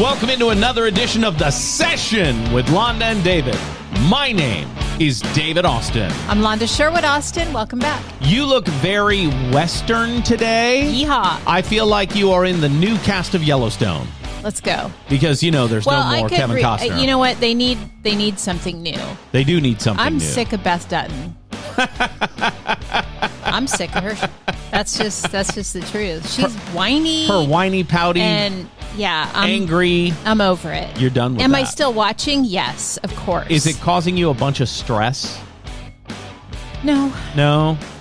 Welcome into another edition of The Session with Londa and David. My name is David Austin. I'm Londa Sherwood Austin. Welcome back. You look very Western today. Yeehaw. I feel like you are in the new cast of Yellowstone. Let's go. Because, there's no more Kevin Costner. You know what? They need something new. They do need something new. I'm sick of Beth Dutton. I'm sick of her. That's just the truth. She's whiny. Her whiny, pouty, and angry. I'm over it. You're done with Am that. I still watching? Yes, of course. Is it causing you a bunch of stress? No.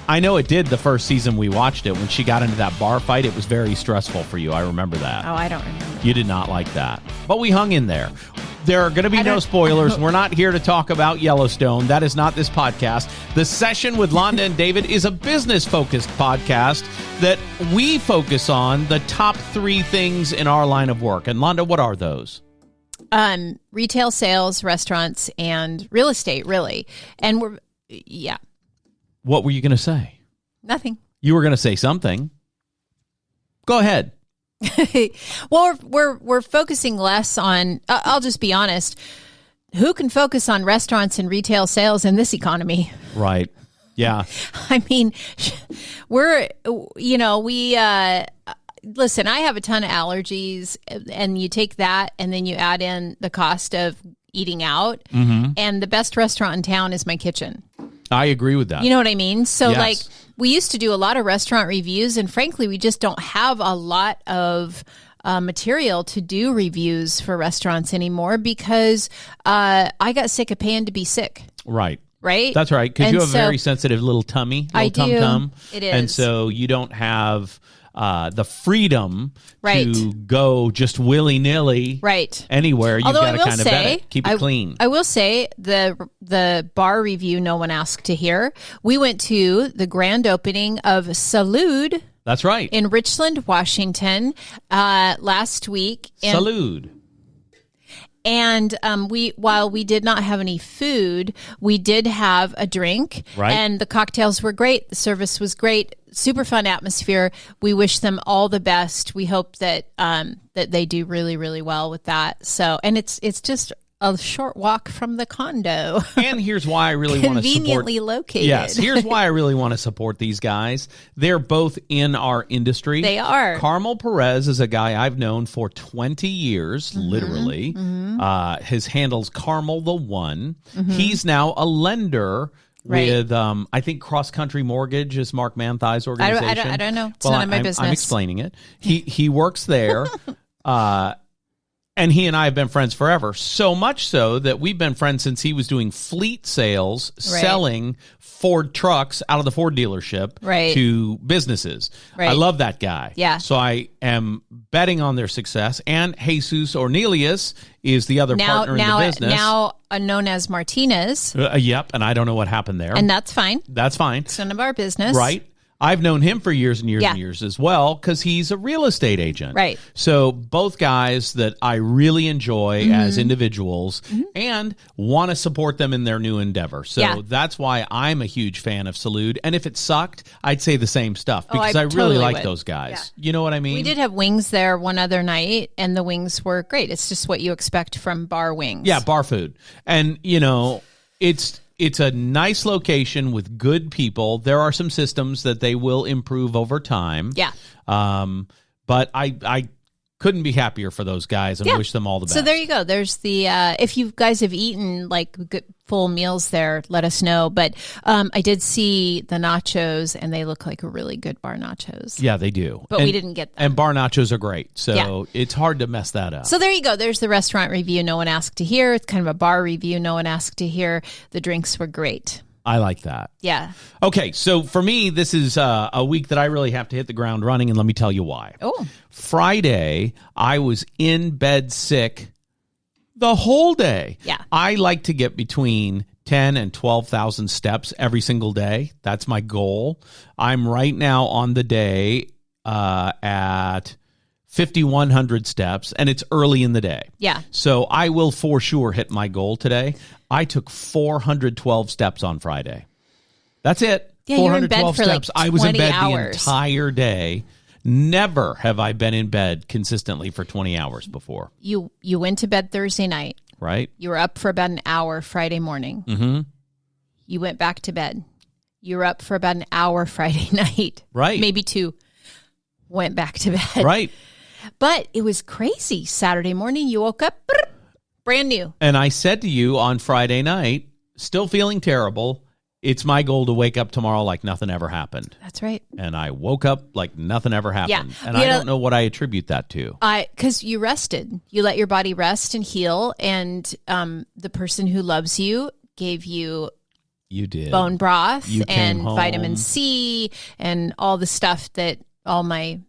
I know it did the first season we watched it. When she got into that bar fight, it was very stressful for you. I remember that. Oh, I don't remember. You did not like that. But we hung in there. There are going to be no spoilers. We're not here to talk about Yellowstone. That is not this podcast. The Session with Londa and David is a business-focused podcast that we focus on the top 3 things in our line of work. And Londa, what are those? Retail sales, restaurants, and real estate, really. And What were you going to say? Nothing. You were going to say something. Go ahead. Well, we're focusing less on. I'll just be honest. Who can focus on restaurants and retail sales in this economy? Right. Yeah. I mean, listen. I have a ton of allergies, and you take that, and then you add in the cost of eating out, and the best restaurant in town is my kitchen. I agree with that. You know what I mean? So, yes. We used to do a lot of restaurant reviews, and frankly, we just don't have a lot of material to do reviews for restaurants anymore because I got sick of paying to be sick. Right. Right? That's right, because you have a very sensitive little tummy, I do. tum-tum. It is. And so you don't have the freedom right. to go just willy-nilly right. anywhere. You've got to kind of vet it. Keep it clean. I will say the bar review no one asked to hear. We went to the grand opening of Salud. That's right. In Richland, Washington last week. Salud. And while we did not have any food, we did have a drink. Right. And the cocktails were great. The service was great. Super fun atmosphere. We wish them all the best. We hope that that they do really, really well with that. So, and it's just a short walk from the condo. And here's why I really want to support. Conveniently located. Yes, here's why I really want to support these guys. They're both in our industry. They are. Carmel Perez is a guy I've known for 20 years, literally. His handle's Carmel the One. He's now a lender with, I think, Cross Country Mortgage is Mark Manthei's organization. I don't know. It's none of my business. I'm explaining it. He works there. And he and I have been friends forever, so much so that we've been friends since he was doing fleet sales, selling Ford trucks out of the Ford dealership to businesses. Right. I love that guy. Yeah. So I am betting on their success. And Jesus Ornelius is the other partner in the business. Now known as Martinez. Yep, and I don't know what happened there. And that's fine. That's fine. It's none of our business. Right. I've known him for years and years and years as well because he's a real estate agent. Right. So both guys that I really enjoy as individuals and want to support them in their new endeavor. So that's why I'm a huge fan of Salud. And if it sucked, I'd say the same stuff because I really like those guys. Yeah. You know what I mean? We did have wings there one other night and the wings were great. It's just what you expect from bar wings. Yeah, bar food. And, it's a nice location with good people. There are some systems that they will improve over time. Yeah. But I couldn't be happier for those guys and wish them all the best. So there you go. There's the if you guys have eaten like good full meals there, let us know. But I did see the nachos and they look like really good bar nachos. Yeah, they do. But we didn't get them. And bar nachos are great. So it's hard to mess that up. So there you go. There's the restaurant review no one asked to hear. It's kind of a bar review no one asked to hear. The drinks were great. I like that. Yeah. Okay, so for me, this is a week that I really have to hit the ground running, and let me tell you why. Oh. Friday, I was in bed sick the whole day. Yeah. I like to get between 10 and 12,000 steps every single day. That's my goal. I'm right now on the day at 5,100 steps, and it's early in the day. Yeah. So I will for sure hit my goal today. I took 412 steps on Friday. That's it. Yeah, you were in bed for steps. like 20 I was in bed hours. the entire day. Never have I been in bed consistently for 20 hours before. You went to bed Thursday night. Right. You were up for about an hour Friday morning. Mm-hmm. You went back to bed. You were up for about an hour Friday night. Right. Maybe 2. Went back to bed. Right. But it was crazy. Saturday morning, you woke up, brand new. And I said to you on Friday night, still feeling terrible, it's my goal to wake up tomorrow like nothing ever happened. That's right. And I woke up like nothing ever happened. Yeah. And I don't know what I attribute that to. Because you rested. You let your body rest and heal. And the person who loves you gave you bone broth and vitamin C and all the stuff that all my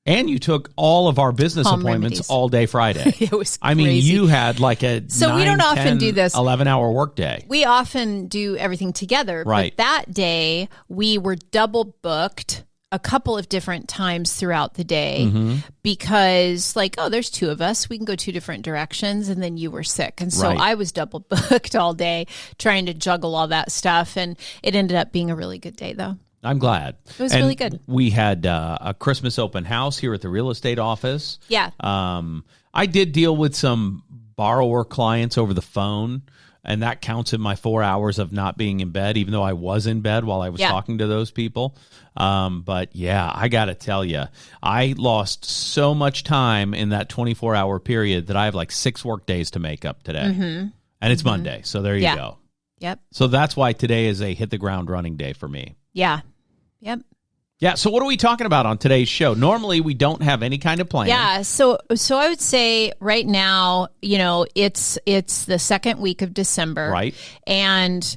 And you took all of our business appointments remedies. all day Friday. It was crazy. I mean, you had like a we don't often do this 11-hour workday. We often do everything together. Right. But that day, we were double booked a couple of different times throughout the day because there's 2 of us. We can go 2 different directions. And then you were sick. And so I was double booked all day trying to juggle all that stuff. And it ended up being a really good day, though. I'm glad. It was really good. We had a Christmas open house here at the real estate office. Yeah. I did deal with some borrower clients over the phone, and that counts in my 4 hours of not being in bed, even though I was in bed while I was talking to those people. But yeah, I got to tell you, I lost so much time in that 24-hour period that I have like 6 work days to make up today. And it's Monday, so there you go. Yep. So that's why today is a hit the ground running day for me. Yeah. Yep. Yeah. So what are we talking about on today's show? Normally we don't have any kind of plan. Yeah. So I would say right now, it's the second week of December. Right. And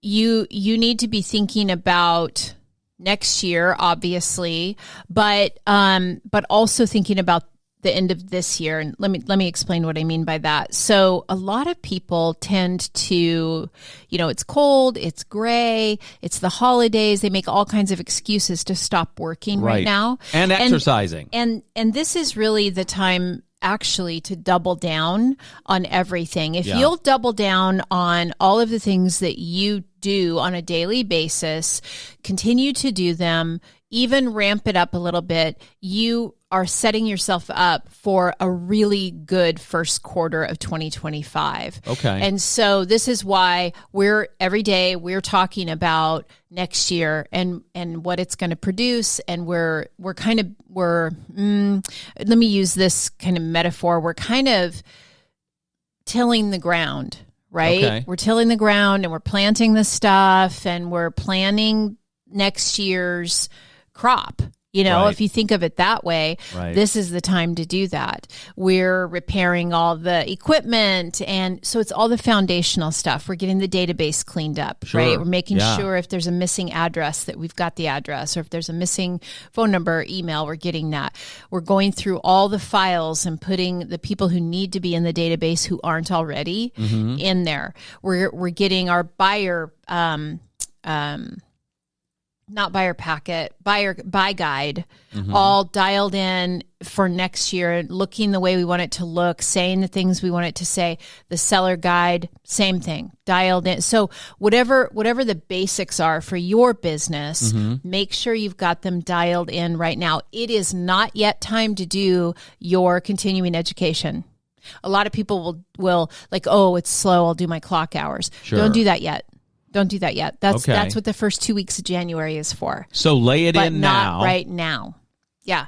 you need to be thinking about next year, obviously, but also thinking about the end of this year. And let me explain what I mean by that. So a lot of people tend to, it's cold, it's gray, it's the holidays. They make all kinds of excuses to stop working right now. And exercising. And this is really the time actually to double down on everything. If you'll double down on all of the things that you do on a daily basis, continue to do them, even ramp it up a little bit, you are setting yourself up for a really good first quarter of 2025. Okay. And so this is why every day we're talking about next year and what it's going to produce. And let me use this kind of metaphor. We're kind of tilling the ground, right? Okay. We're tilling the ground and we're planting the stuff and we're planning next year's crop. If you think of it that way, this is the time to do that. We're repairing all the equipment. And so it's all the foundational stuff. We're getting the database cleaned up, right? We're making sure if there's a missing address that we've got the address, or if there's a missing phone number or email, we're getting that. We're going through all the files and putting the people who need to be in the database who aren't already in there. We're getting our buyer, not buyer packet, buy guide, all dialed in for next year, looking the way we want it to look, saying the things we want it to say. The seller guide, same thing, dialed in. So whatever the basics are for your business, make sure you've got them dialed in right now. It is not yet time to do your continuing education. A lot of people will like, oh, it's slow, I'll do my clock hours. Sure. Don't do that yet. Don't do that yet. That's what the first 2 weeks of January is for. So lay it in now. Not right now. Yeah.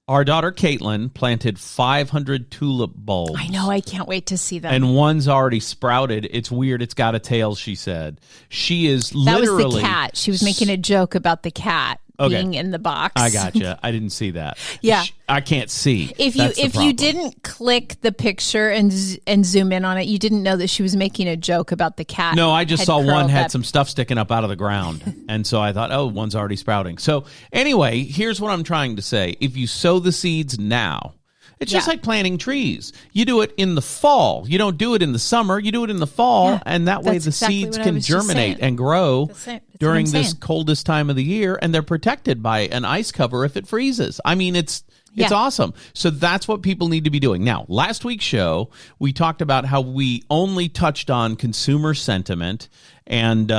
Our daughter Caitlin planted 500 tulip bulbs. I know. I can't wait to see them. And one's already sprouted. It's weird. It's got a tail, she said. She is literally... That was the cat. She was making a joke about the cat being in the box. I gotcha. I didn't see that. Yeah. I can't see. If you didn't click the picture and zoom in on it, you didn't know that she was making a joke about the cat. No, I just saw one had some stuff sticking up out of the ground. And so I thought, oh, one's already sprouting. So anyway, here's what I'm trying to say. If you sow the seeds now, it's just like planting trees. You do it in the fall. You don't do it in the summer. You do it in the fall, and that way the seeds can germinate and grow during this coldest time of the year, and they're protected by an ice cover if it freezes. I mean, it's awesome. So that's what people need to be doing. Now, last week's show, we talked about how we only touched on consumer sentiment and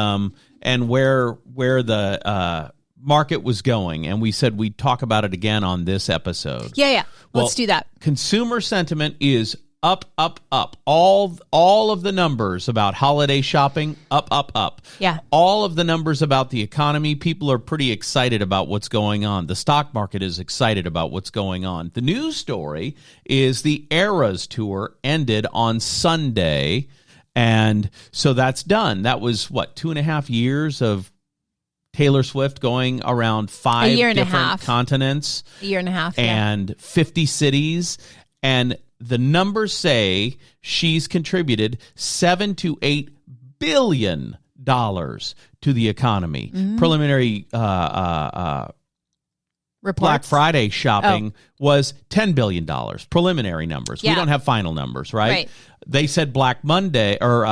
where the market was going, and we said we'd talk about it again on this episode. Yeah. Let's do that. Consumer sentiment is up, up, up. All of the numbers about holiday shopping, up, up, up. Yeah. All of the numbers about the economy, people are pretty excited about what's going on. The stock market is excited about what's going on. The news story is the Eras Tour ended on Sunday, and so that's done. That was, 2.5 years of Taylor Swift going around 5 different continents. A year and a half. And 50 cities. And the numbers say she's contributed $7 to $8 billion to the economy. Mm-hmm. Preliminary Black Friday shopping was $10 billion. Preliminary numbers. Yeah. We don't have final numbers, right? They said Black Monday or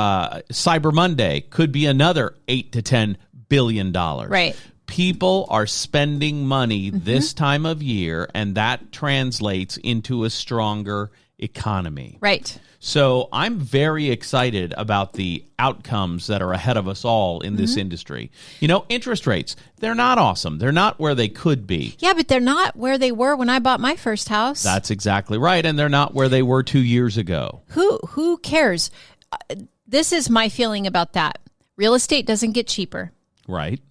Cyber Monday could be another $8 to $10 billion. Right. People are spending money this time of year, and that translates into a stronger economy. Right. So I'm very excited about the outcomes that are ahead of us all in this industry. Interest rates, they're not awesome. They're not where they could be. Yeah, but they're not where they were when I bought my first house. That's exactly right. And they're not where they were 2 years ago. Who cares? This is my feeling about that. Real estate doesn't get cheaper. Right.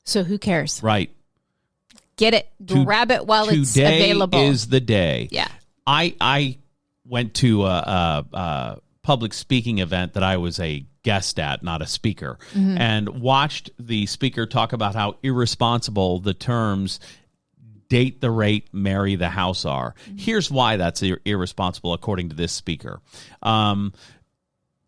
So who cares? Right. Get it. Grab it while it's available. Today is the day. Yeah. I went to a public speaking event that I was a guest at, not a speaker, and watched the speaker talk about how irresponsible the terms date the rate, marry the house are. Here's why that's irresponsible, according to this speaker.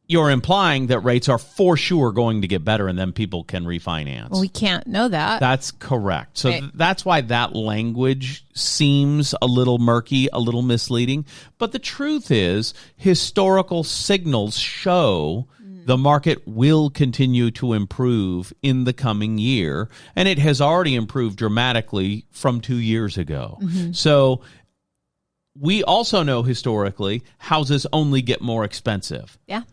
You're implying that rates are for sure going to get better and then people can refinance. Well, we can't know that. That's correct. So that's why that language seems a little murky, a little misleading. But the truth is, historical signals show the market will continue to improve in the coming year. And it has already improved dramatically from 2 years ago. So we also know historically houses only get more expensive. Yeah.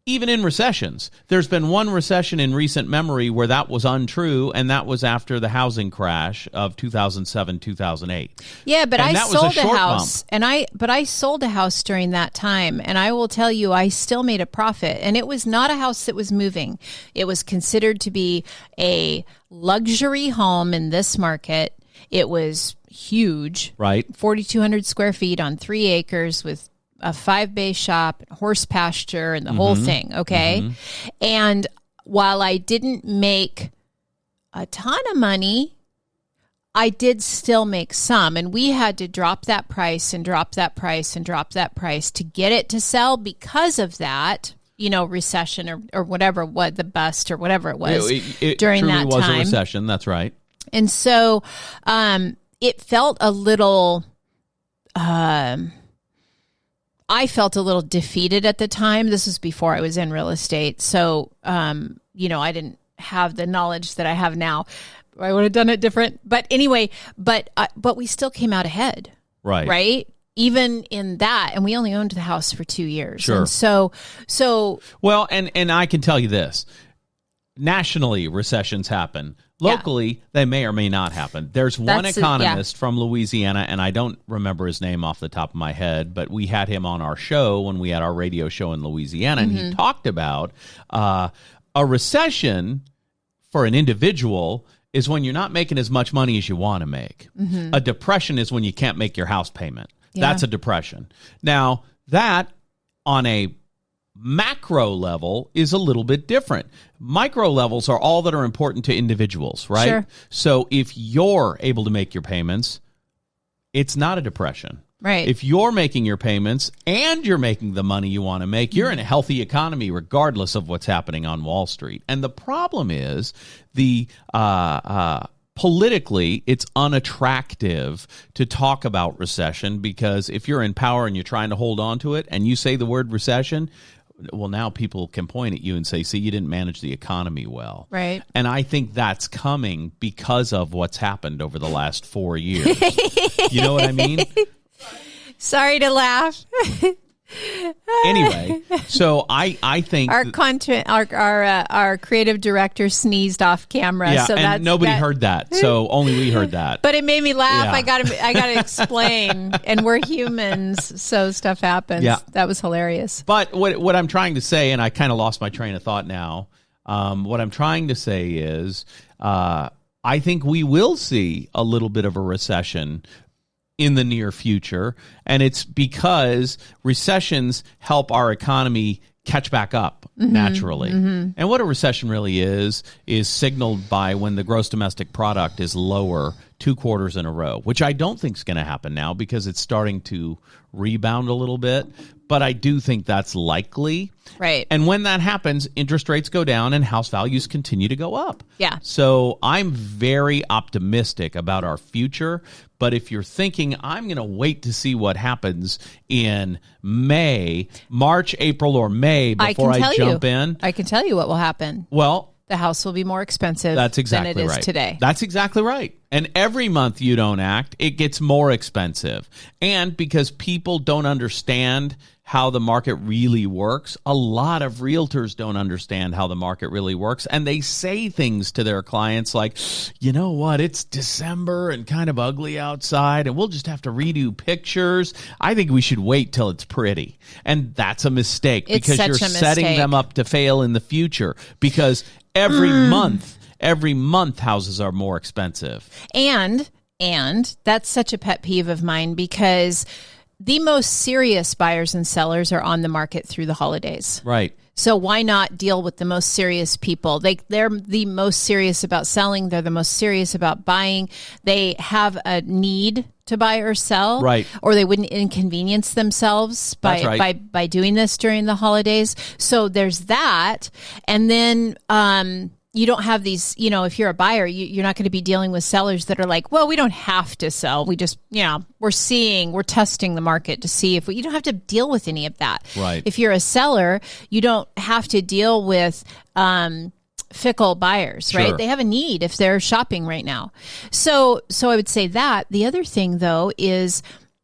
Even in recessions. There's been one recession in recent memory where that was untrue, and that was after the housing crash of 2007, 2008. Yeah, but I sold a house, but I sold a house during that time, and I will tell you, I still made a profit, and it was not a house that was moving. It was considered to be a luxury home in this market. It was huge. Right. 4,200 square feet on 3 acres with a 5-bay shop, horse pasture, and the whole thing, okay? And while I didn't make a ton of money, I did still make some. And we had to drop that price and drop that price and drop that price to get it to sell because of that, recession or whatever, the bust or whatever it was during that time. It was a recession, that's right. And so it felt a little... I felt a little defeated at the time. This was before I was in real estate. So, I didn't have the knowledge that I have now. I would have done it different. But anyway, but we still came out ahead. Right. Right? Even in that. And we only owned the house for 2 years. Sure. And so. Well, and I can tell you this. Nationally, recessions happen. Locally, they may or may not happen. There's one economist from Louisiana, and I don't remember his name off the top of my head, but we had him on our show when we had our radio show in Louisiana, and he talked about a recession for an individual is when you're not making as much money as you want to make. A depression is when you can't make your house payment. Yeah. That's a depression. Now, that on a macro level is a little bit different. Micro levels are all that are important to individuals, right? Sure. So if you're able to make your payments, it's not a depression. Right. If you're making your payments and you're making the money you want to make, you're in a healthy economy regardless of what's happening on Wall Street. And the problem is politically, it's unattractive to talk about recession because if you're in power and you're trying to hold on to it and you say the word recession, well, now people can point at you and say, see, you didn't manage the economy well. Right. And I think that's coming because of what's happened over the last 4 years. You know what I mean? Sorry to laugh. Anyway, so I think our creative director sneezed off camera. Yeah, so and nobody heard that. So only we heard that. But it made me laugh. Yeah. I gotta explain. And we're humans, so stuff happens. Yeah. That was hilarious. But what I'm trying to say, and I kind of lost my train of thought now. What I'm trying to say is, I think we will see a little bit of a recession in the near future, and it's because recessions help our economy catch back up naturally. And what a recession really is signaled by when the gross domestic product is lower 2 quarters in a row, which I don't think is going to happen now because it's starting to rebound a little bit. But I do think that's likely. Right. And when that happens, interest rates go down and house values continue to go up. Yeah. So I'm very optimistic about our future. But if you're thinking, I'm going to wait to see what happens in March, April, or May before I jump in. I can tell you what will happen. Well, the house will be more expensive that's exactly than it is right. today. That's exactly right. And every month you don't act, it gets more expensive. And because people don't understand how the market really works, a lot of realtors don't understand how the market really works. And they say things to their clients like, you know what, it's December and kind of ugly outside, and we'll just have to redo pictures. I think we should wait till it's pretty. And that's a mistake because you're setting them up to fail in the future because every month houses are more expensive. And that's such a pet peeve of mine because the most serious buyers and sellers are on the market through the holidays. Right. So why not deal with the most serious people? They're the most serious about selling. They're the most serious about buying. They have a need to buy or sell. Right. Or they wouldn't inconvenience themselves by doing this during the holidays. So there's that. And then you don't have these, if you're a buyer, you're not going to be dealing with sellers that are like, well, we don't have to sell. We just, we're testing the market to see if you don't have to deal with any of that. Right. If you're a seller, you don't have to deal with fickle buyers, right? Sure. They have a need if they're shopping right now. So I would say that. The other thing, though, is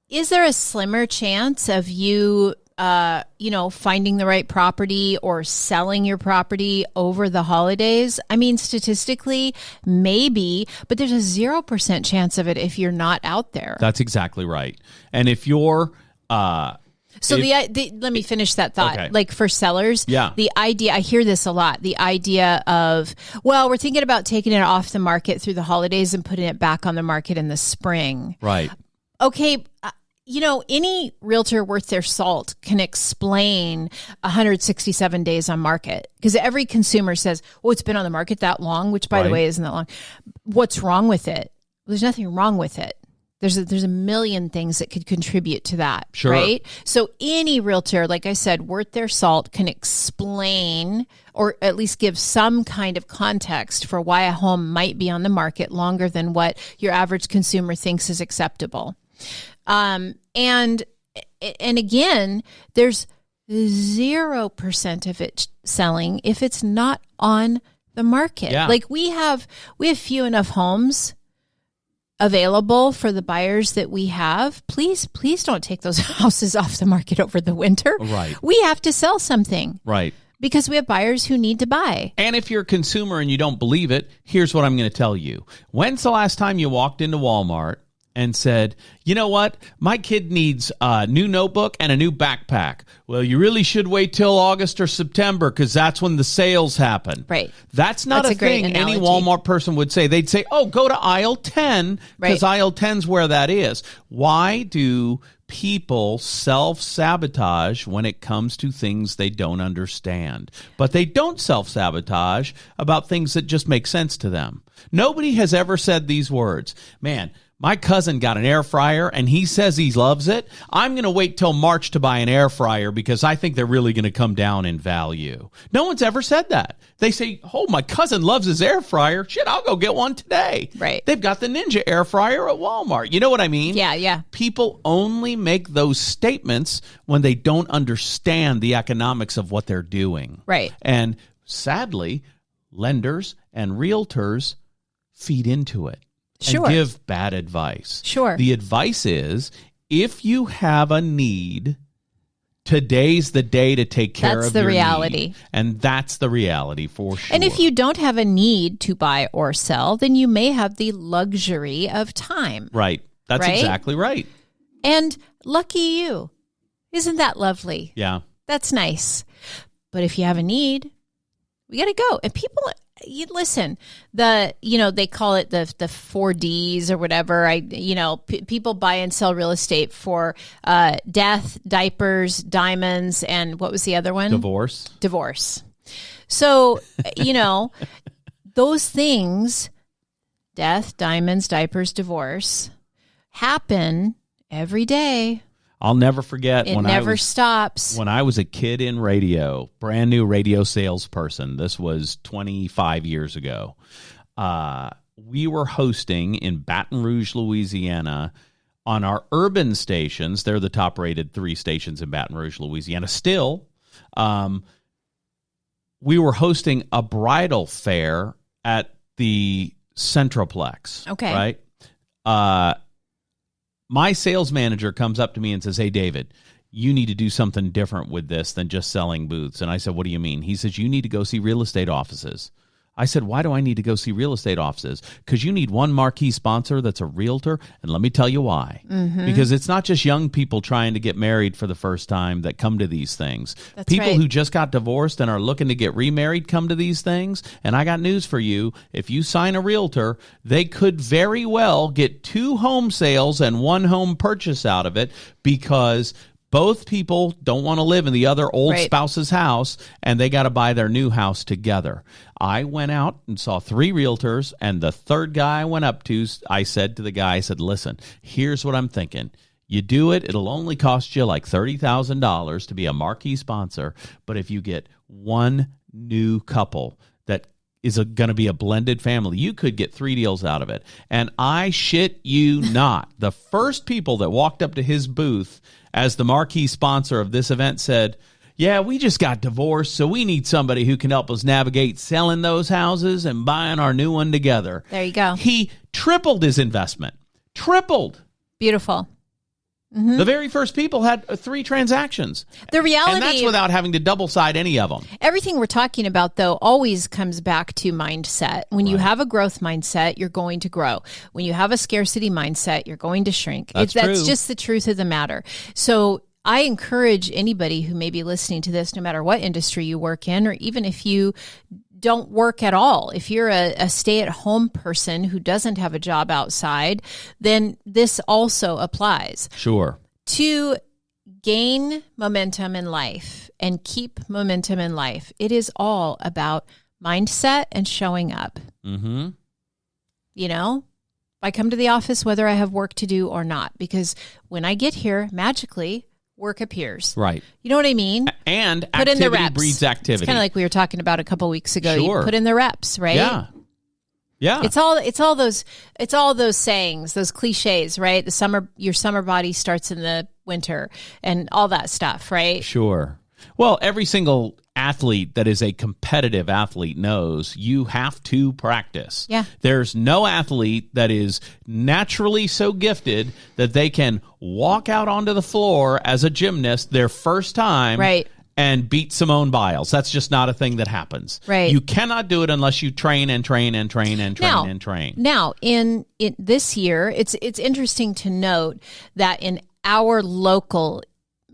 there a slimmer chance of you finding the right property or selling your property over the holidays? I mean, statistically, maybe, but there's a 0% chance of it if you're not out there. That's exactly right. And if you're... let me finish that thought. Okay. Like for sellers, the idea, I hear this a lot, the idea of, well, we're thinking about taking it off the market through the holidays and putting it back on the market in the spring. Right. Okay. Any realtor worth their salt can explain 167 days on market because every consumer says, well, it's been on the market that long, which by the way, isn't that long. What's wrong with it? Well, there's nothing wrong with it. There's a million things that could contribute to that, sure. Right? So any realtor, like I said, worth their salt can explain or at least give some kind of context for why a home might be on the market longer than what your average consumer thinks is acceptable. And again, there's 0% of it selling if it's not on the market. Yeah. Like we have few enough homes available for the buyers that we have. Please don't take those houses off the market over the winter. Right. We have to sell something. Right. Because we have buyers who need to buy. And if you're a consumer and you don't believe it, here's what I'm going to tell you. When's the last time you walked into Walmart and said, you know what, my kid needs a new notebook and a new backpack? Well, you really should wait till August or September because that's when the sales happen. Right. That's not a thing any Walmart person would say. They'd say, oh, go to aisle 10 because aisle 10's where that is. Why do people self-sabotage when it comes to things they don't understand? But they don't self-sabotage about things that just make sense to them. Nobody has ever said these words. Man, my cousin got an air fryer and he says he loves it. I'm going to wait till March to buy an air fryer because I think they're really going to come down in value. No one's ever said that. They say, oh, my cousin loves his air fryer. Shit, I'll go get one today. Right. They've got the Ninja air fryer at Walmart. You know what I mean? Yeah. People only make those statements when they don't understand the economics of what they're doing. Right. And sadly, lenders and realtors feed into it. Sure. And give bad advice. Sure. The advice is, if you have a need Today's the day to take care That's of the your reality. need. And that's the reality for sure. And if you don't have a need to buy or sell, then you may have the luxury of time. Right. That's right? exactly right. And lucky you. Isn't that lovely? Yeah. That's nice. But if you have a need, we got to go. And people, you listen, they call it the 4Ds or whatever. People buy and sell real estate for death, diapers, diamonds, and what was the other one? Divorce. So, those things, death, diamonds, diapers, divorce, happen every day. I'll never forget It never stops. When I was a kid in radio, brand new radio salesperson, this was 25 years ago, we were hosting in Baton Rouge, Louisiana, on our urban stations. They're the top-rated 3 stations in Baton Rouge, Louisiana. Still, we were hosting a bridal fair at the Centroplex. Okay. Right? My sales manager comes up to me and says, "Hey, David, you need to do something different with this than just selling booths." And I said, "What do you mean?" He says, "You need to go see real estate offices." I said, "Why do I need to go see real estate offices?" "Because you need one marquee sponsor that's a realtor, and let me tell you why." Mm-hmm. Because it's not just young people trying to get married for the first time that come to these things. That's people right. who just got divorced and are looking to get remarried come to these things. And I got news for you. If you sign a realtor, they could very well get 2 home sales and 1 home purchase out of it, because both people don't want to live in the other old spouse's house, and they got to buy their new house together. I went out and saw 3 realtors, and the third guy I went up to, I said to the guy, I said, "Listen, here's what I'm thinking. You do it, it'll only cost you like $30,000 to be a marquee sponsor, but if you get 1 new couple that is going to be a blended family, you could get 3 deals out of it." And I shit you not, the first people that walked up to his booth as the marquee sponsor of this event said, "Yeah, we just got divorced, so we need somebody who can help us navigate selling those houses and buying our new one together." There you go. He tripled his investment. Tripled. Beautiful. Mm-hmm. The very first people had 3 transactions. The reality, and that's without having to double side any of them. Everything we're talking about, though, always comes back to mindset. When you have a growth mindset, you're going to grow. When you have a scarcity mindset, you're going to shrink. That's true. just the truth of the matter. So I encourage anybody who may be listening to this, no matter what industry you work in, or even if you don't work at all, if you're a stay-at-home person who doesn't have a job outside, then this also applies. Sure. To gain momentum in life and keep momentum in life, it is all about mindset and showing up. Mm-hmm. I come to the office whether I have work to do or not, because when I get here, magically, work appears. Right. You know what I mean? And put in the activity reps. breeds activity. It's kind of like we were talking about a couple weeks ago. Sure. You put in the reps, right? Yeah. Yeah. It's all those sayings, those cliches, right? Your summer body starts in the winter and all that stuff, right? Sure. Well, every single athlete that is a competitive athlete knows you have to practice. Yeah. There's no athlete that is naturally so gifted that they can walk out onto the floor as a gymnast their first time. Right. And beat Simone Biles. That's just not a thing that happens. Right. You cannot do it unless you train and train and train and train and train. Now, in this year, it's interesting to note that in our local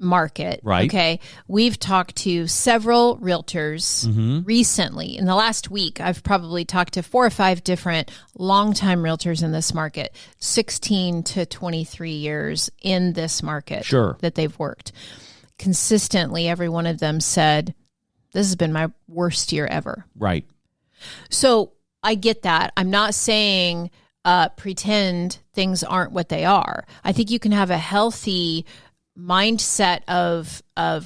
market, right? Okay, we've talked to several realtors recently. In the last week, I've probably talked to 4 or 5 different longtime realtors in this market, 16 to 23 years in this market. Sure. That they've worked. Consistently, every one of them said, "This has been my worst year ever." Right. So I get that. I'm not saying pretend things aren't what they are. I think you can have a healthy mindset of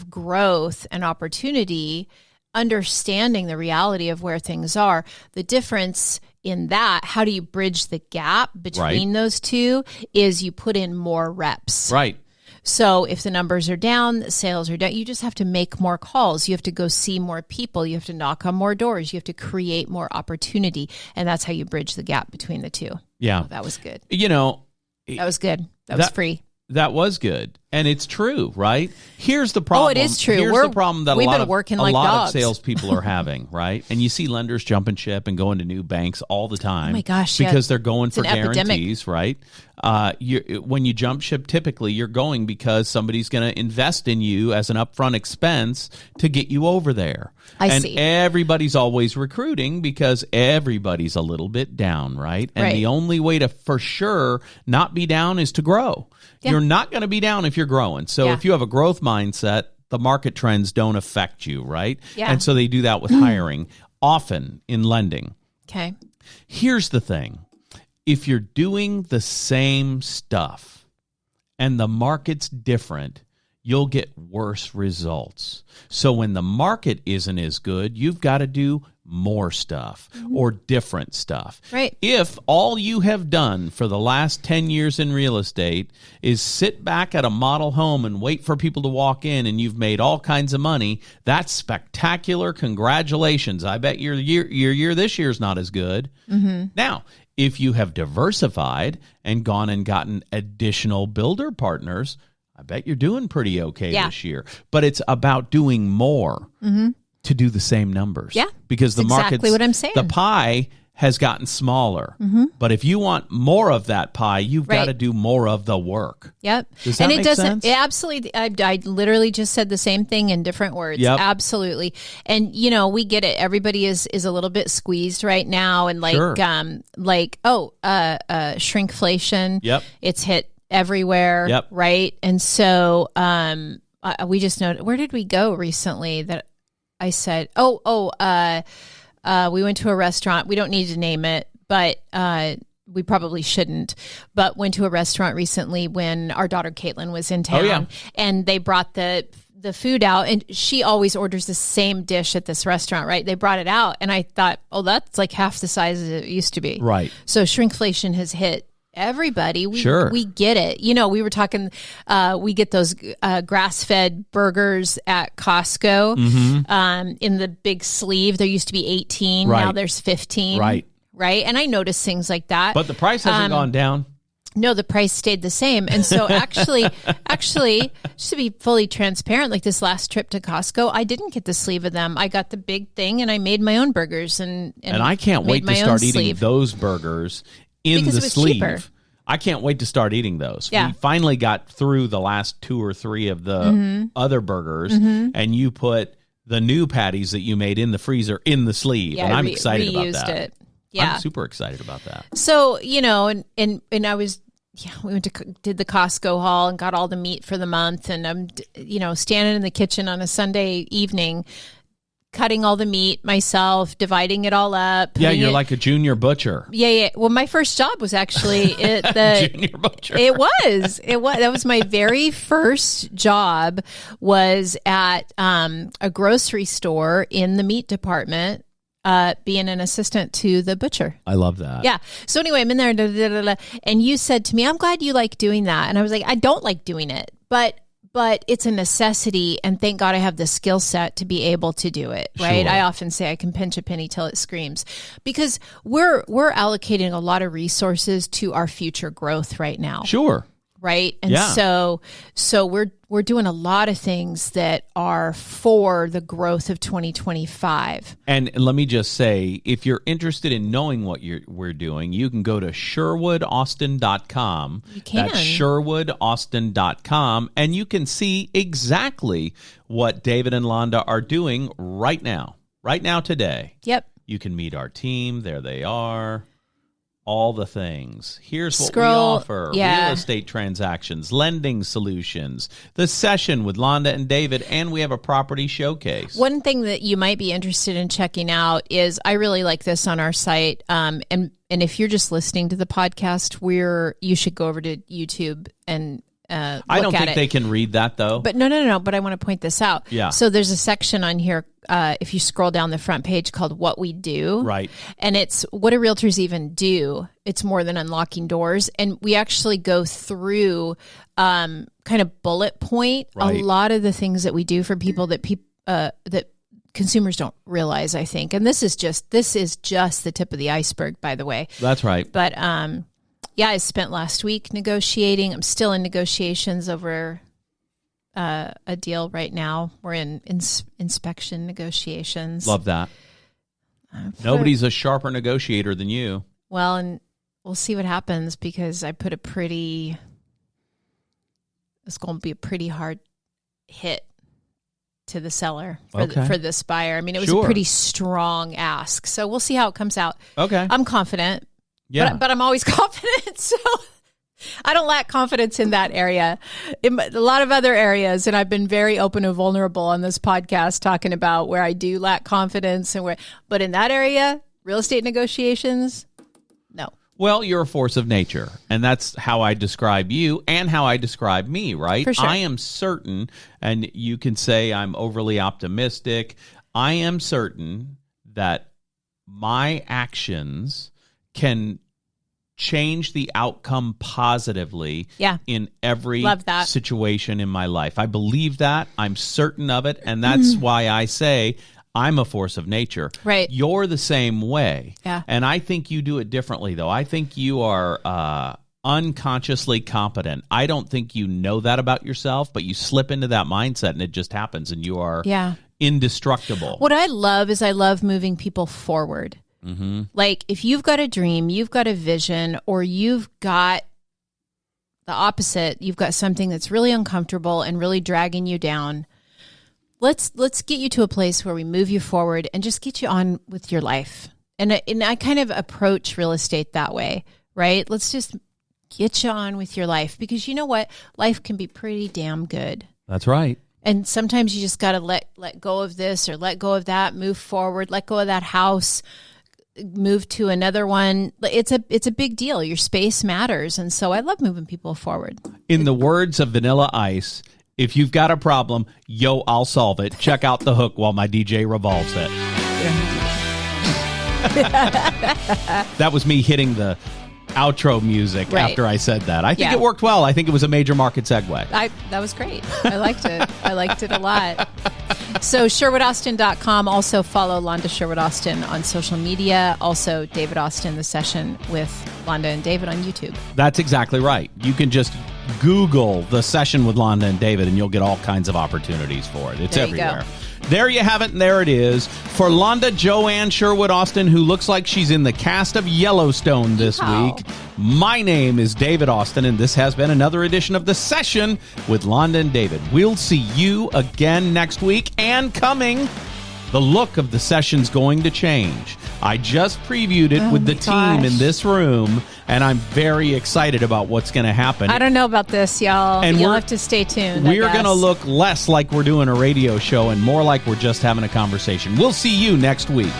growth and opportunity, understanding the reality of where things are. The difference in that, how do you bridge the gap between those two, is you put in more reps. Right. So if the numbers are down, the sales are down, you just have to make more calls. You have to go see more people. You have to knock on more doors. You have to create more opportunity. And that's how you bridge the gap between the two. Yeah. Oh, that was good. You know, That was good. That was free. That was good. And it's true, right? Here's the problem. Oh, it is true. Here's the problem that we've a lot been of working like dogs. salespeople are having, right? And you see lenders jumping ship and going to new banks all the time. Oh my gosh, because they're going for guarantees, right? When you jump ship, typically you're going because somebody's going to invest in you as an upfront expense to get you over there. I see. Everybody's always recruiting because everybody's a little bit down, right? And the only way to for sure not be down is to grow. Yeah. You're not going to be down if you're growing. So if you have a growth mindset, the market trends don't affect you, right? Yeah. And so they do that with hiring, often in lending. Okay. Here's the thing. If you're doing the same stuff and the market's different, you'll get worse results. So when the market isn't as good, you've got to do more stuff or different stuff. Right. If all you have done for the last 10 years in real estate is sit back at a model home and wait for people to walk in and you've made all kinds of money, that's spectacular. Congratulations. I bet your year this year is not as good. Mm-hmm. Now, if you have diversified and gone and gotten additional builder partners, I bet you're doing pretty okay this year. But it's about doing more to do the same numbers. Yeah. Because the market's exactly what I'm saying. The pie has gotten smaller. But if you want more of that pie, you've got to do more of the work. Yep. Does that make sense? It absolutely. I literally just said the same thing in different words. Yep. Absolutely. And we get it. Everybody is a little bit squeezed right now, and shrinkflation. Yep. It's hit everywhere. Yep. Right. And so we just know, where did we go recently that I said, we went to a restaurant. We don't need to name it, but we probably shouldn't, but went to a restaurant recently when our daughter Caitlin was in town, and they brought the food out, and she always orders the same dish at this restaurant, right? They brought it out, and I thought, that's like half the size as it used to be. Right. So shrinkflation has hit everybody. We get it. We were talking, we get those grass-fed burgers at Costco in the big sleeve. There used to be 18. Now there's 15. Right. And I noticed things like that. But the price hasn't gone down. No, the price stayed the same. And so actually, just to be fully transparent, like this last trip to Costco, I didn't get the sleeve of them. I got the big thing, and I made my own burgers. And I can't wait to start eating those burgers in the sleeve. Cheaper. I can't wait to start eating those. Yeah. We finally got through the last 2 or 3 of the other burgers, and you put the new patties that you made in the freezer in the sleeve, and I'm excited about that. It. Yeah. I'm super excited about that. So, and I was, we did the Costco haul and got all the meat for the month, and I'm, standing in the kitchen on a Sunday evening, cutting all the meat myself, dividing it all up. Yeah, you're like a junior butcher. Yeah. Well, my first job was actually at the junior butcher. It was. That was my very first job, was at a grocery store in the meat department, being an assistant to the butcher. I love that. Yeah. So anyway, I'm in there, and you said to me, "I'm glad you like doing that." And I was like, "I don't like doing it, but it's a necessity, and thank God I have the skill set to be able to do it." Right? Sure. I often say I can pinch a penny till it screams, because we're allocating a lot of resources to our future growth right now. Sure. Right. And so we're doing a lot of things that are for the growth of 2025. And let me just say, if you're interested in knowing what we're doing, you can go to SherwoodAustin.com. You can. That's SherwoodAustin.com, and you can see exactly what David and Londa are doing right now today. Yep. You can meet our team. There they are. All the things. Here's what we offer. Real estate transactions, lending solutions, the session with Londa and David, and we have a property showcase. One thing that you might be interested in checking out is, I really like this on our site. And if you're just listening to the podcast, you should go over to YouTube and I don't think they can read that, though. But no. But I want to point this out. Yeah. So there's a section on here, if you scroll down the front page, called What We Do. Right. And it's what do realtors even do? It's more than unlocking doors. And we actually go through kind of bullet point a lot of the things that we do for people that that consumers don't realize, I think. And this is just the tip of the iceberg, by the way. That's right. But I spent last week negotiating. I'm still in negotiations over a deal right now. We're in inspection negotiations. Love that. Nobody's a sharper negotiator than you. Well, and we'll see what happens because I put it's going to be a pretty hard hit to the seller for this buyer. I mean, it was a pretty strong ask. So we'll see how it comes out. Okay. I'm confident. Yeah. But I'm always confident. So I don't lack confidence in that area. In a lot of other areas, and I've been very open and vulnerable on this podcast talking about where I do lack confidence but in that area, real estate negotiations, no. Well, you're a force of nature, and that's how I describe you and how I describe me, right? For sure. I am certain, and you can say I'm overly optimistic. I am certain that my actions can change the outcome positively in every situation in my life. I believe that. I'm certain of it, and that's why I say I'm a force of nature. Right. You're the same way. Yeah. And I think you do it differently, though. I think you are unconsciously competent. I don't think you know that about yourself, but you slip into that mindset and it just happens, and you are indestructible. What I love moving people forward. Mm-hmm. Like if you've got a dream, you've got a vision, or you've got the opposite, you've got something that's really uncomfortable and really dragging you down. Let's get you to a place where we move you forward and just get you on with your life. And I kind of approach real estate that way, right? Let's just get you on with your life, because you know what? Life can be pretty damn good. That's right. And sometimes you just got to let go of this or let go of that, move forward, let go of that house, move to another one. It's a big deal. Your space matters. And so I love moving people forward. In the words of Vanilla Ice, if you've got a problem, I'll solve it. Check out the hook while my DJ revolves it. That was me hitting the outro music after I said that. I think it worked well. I think it was a major market segue. That was great. I liked it. I liked it a lot. So SherwoodAustin.com. Also follow Londa Sherwood Austin on social media. Also David Austin, The Session with Londa and David on YouTube. That's exactly right. You can just Google The Session with Londa and David and you'll get all kinds of opportunities for it. It's everywhere. There you have it, and there it is. For Londa Joanne Sherwood Austin, who looks like she's in the cast of Yellowstone this week, my name is David Austin, and this has been another edition of The Session with Londa and David. We'll see you again next week, and coming, the look of The Session's going to change. I just previewed it with the team in this room, and I'm very excited about what's going to happen. I don't know about this, y'all. And you'll have to stay tuned. We're going to look less like we're doing a radio show and more like we're just having a conversation. We'll see you next week.